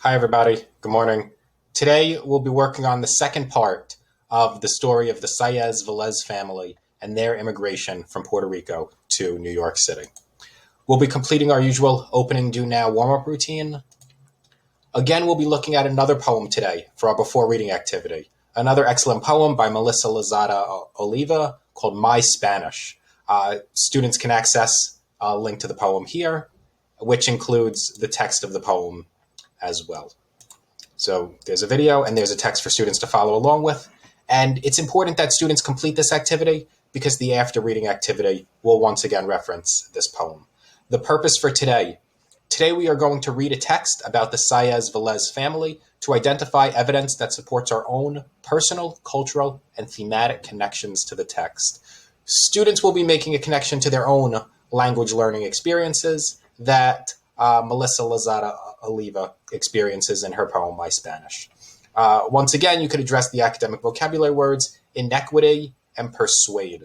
Hi, everybody. Good morning. Today, we'll be working on the second part of the story of the Saez-Velez family and their immigration from Puerto Rico to New York City. We'll be completing our usual opening do now warm-up routine. Again, we'll be looking at another poem today for our before reading activity. Another excellent poem by Melissa Lozada Oliva called My Spanish. Students can access a link to the poem here, which includes the text of the poem as well. So there's a video and there's a text for students to follow along with. And it's important that students complete this activity because the after reading activity will once again reference this poem. The purpose for today we are going to read a text about the Saez-Velez family to identify evidence that supports our own personal, cultural, and thematic connections to the text. Students will be making a connection to their own language learning experiences that Melissa Lozada Oliva experiences in her poem, My Spanish. Once again, you could address the academic vocabulary words inequity and persuade.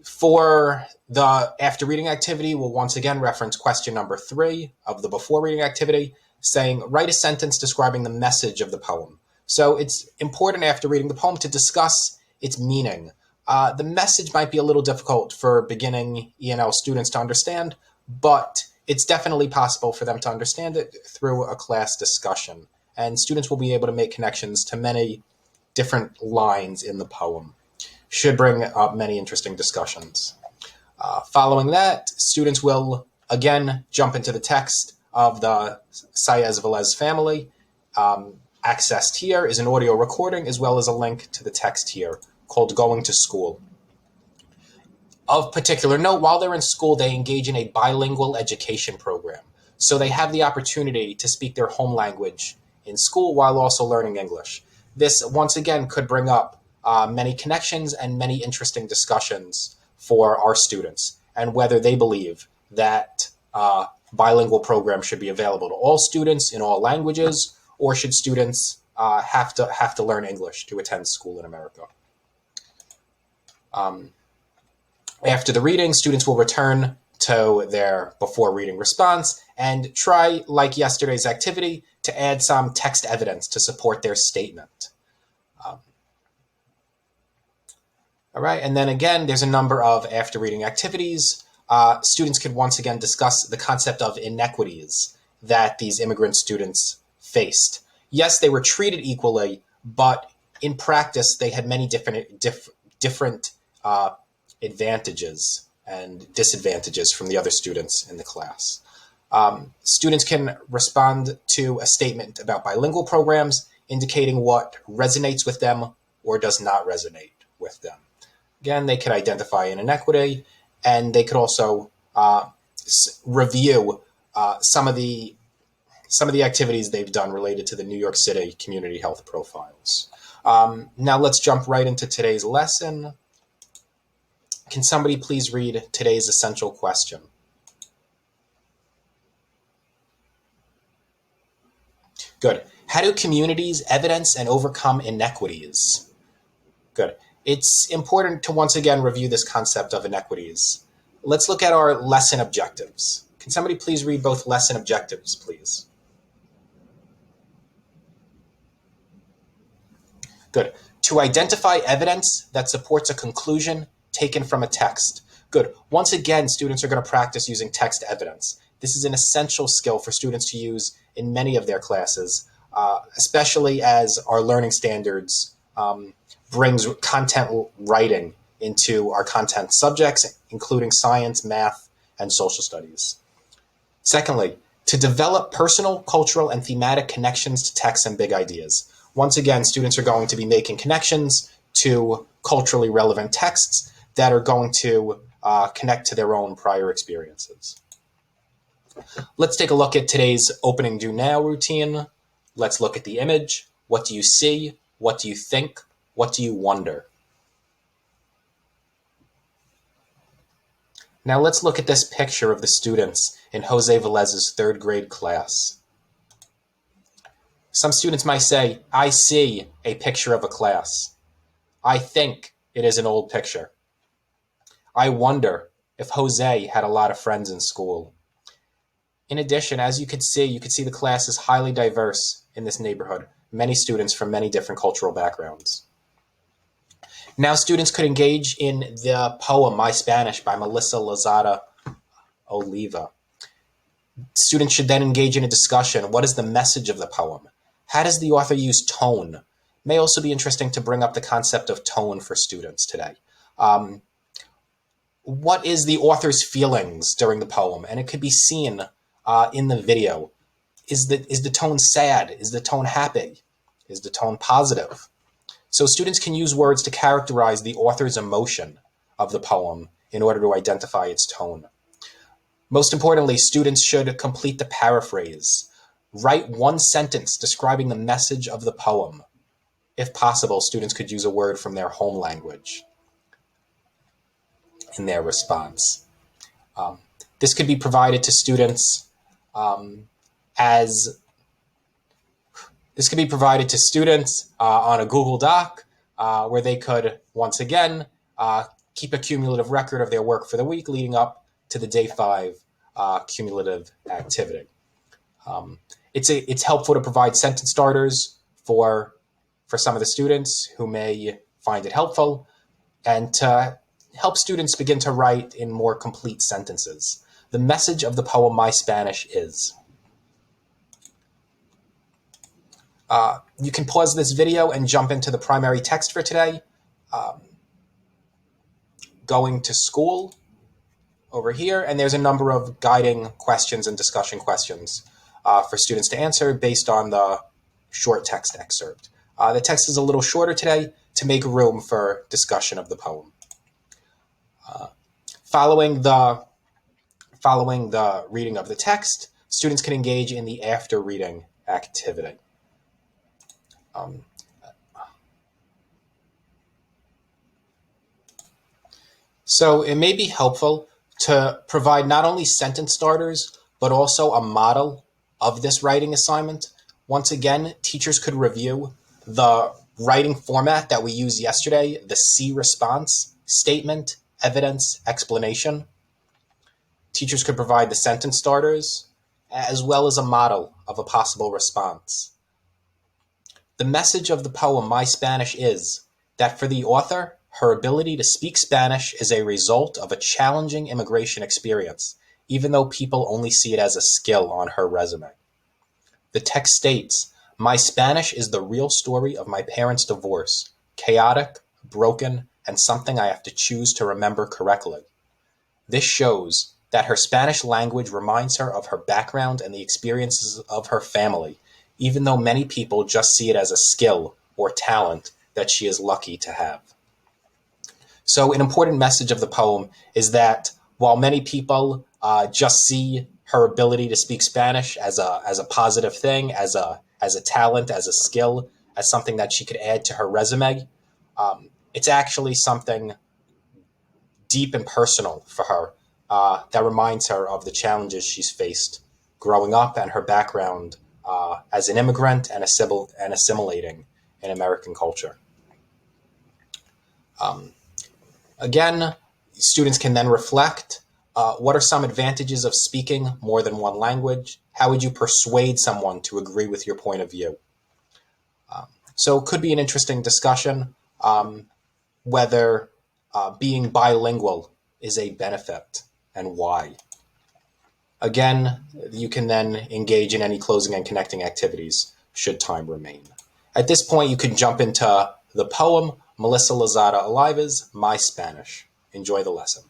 For the after reading activity, we'll once again reference question number 3 of the before reading activity, saying, write a sentence describing the message of the poem. So it's important after reading the poem to discuss its meaning. The message might be a little difficult for beginning ENL students to understand, but it's definitely possible for them to understand it through a class discussion. And students will be able to make connections to many different lines in the poem. Should bring up many interesting discussions. Following that, students will again jump into the text of the Saez-Velez family. Accessed here is an audio recording as well as a link to the text here called Going to School. Of particular note, while they're in school, they engage in a bilingual education program. So they have the opportunity to speak their home language in school while also learning English. This, once again, could bring up many connections and many interesting discussions for our students and whether they believe that bilingual programs should be available to all students in all languages, or should students have to learn English to attend school in America. After the reading, students will return to their before reading response and try, like yesterday's activity, to add some text evidence to support their statement. All right, and then again, there's a number of after reading activities. Students could once again discuss the concept of inequities that these immigrant students faced. Yes, they were treated equally, but in practice, they had many different advantages and disadvantages from the other students in the class. Students can respond to a statement about bilingual programs, indicating what resonates with them or does not resonate with them. Again, they could identify an inequity, and they could also review some of the activities they've done related to the New York City community health profiles. Now let's jump right into today's lesson. Can somebody please read today's essential question? Good. How do communities evidence and overcome inequities? Good. It's important to once again review this concept of inequities. Let's look at our lesson objectives. Can somebody please read both lesson objectives, please? Good. To identify evidence that supports a conclusion taken from a text. Good. Once again, students are going to practice using text evidence. This is an essential skill for students to use in many of their classes, especially as our learning standards brings content writing into our content subjects, including science, math, and social studies. Secondly, to develop personal, cultural, and thematic connections to texts and big ideas. Once again, students are going to be making connections to culturally relevant texts that are going to connect to their own prior experiences. Let's take a look at today's opening do now routine. Let's look at the image. What do you see? What do you think? What do you wonder? Now let's look at this picture of the students in Jose Velez's third grade class. Some students might say, I see a picture of a class. I think it is an old picture. I wonder if Jose had a lot of friends in school. In addition, as you could see the class is highly diverse in this neighborhood, many students from many different cultural backgrounds. Now students could engage in the poem My Spanish by Melissa Lozada Oliva. Students should then engage in a discussion. What is the message of the poem? How does the author use tone? It may also be interesting to bring up the concept of tone for students today. What is the author's feelings during the poem? And it could be seen in the video. Is the tone sad? Is the tone happy? Is the tone positive? So students can use words to characterize the author's emotion of the poem in order to identify its tone. Most importantly, students should complete the paraphrase. Write one sentence describing the message of the poem. If possible, students could use a word from their home language in their response. This could be provided to students on a Google Doc where they could, once again, keep a cumulative record of their work for the week leading up to the day 5 cumulative activity. It's helpful to provide sentence starters for some of the students who may find it helpful, and to help students begin to write in more complete sentences. The message of the poem My Spanish is. You can pause this video and jump into the primary text for today. Going to school over here, and there's a number of guiding questions and discussion questions for students to answer based on the short text excerpt. The text is a little shorter today to make room for discussion of the poem. Following the reading of the text, students can engage in the after reading activity. So it may be helpful to provide not only sentence starters, but also a model of this writing assignment. Once again, teachers could review the writing format that we used yesterday, the C response, statement, evidence, explanation. Teachers could provide the sentence starters, as well as a model of a possible response. The message of the poem My Spanish is that for the author, her ability to speak Spanish is a result of a challenging immigration experience, even though people only see it as a skill on her resume. The text states, My Spanish is the real story of my parents' divorce, chaotic, broken, and something I have to choose to remember correctly. This shows that her Spanish language reminds her of her background and the experiences of her family, even though many people just see it as a skill or talent that she is lucky to have. So an important message of the poem is that while many people just see her ability to speak Spanish as a positive thing, as a talent, as a skill, as something that she could add to her resume, it's actually something deep and personal for her that reminds her of the challenges she's faced growing up and her background as an immigrant and assimilating in American culture. Again, students can then reflect, what are some advantages of speaking more than one language? How would you persuade someone to agree with your point of view? So it could be an interesting discussion whether being bilingual is a benefit and why. Again, you can then engage in any closing and connecting activities should time remain. At this point, you can jump into the poem, Melissa Lozada Oliva's My Spanish. Enjoy the lesson.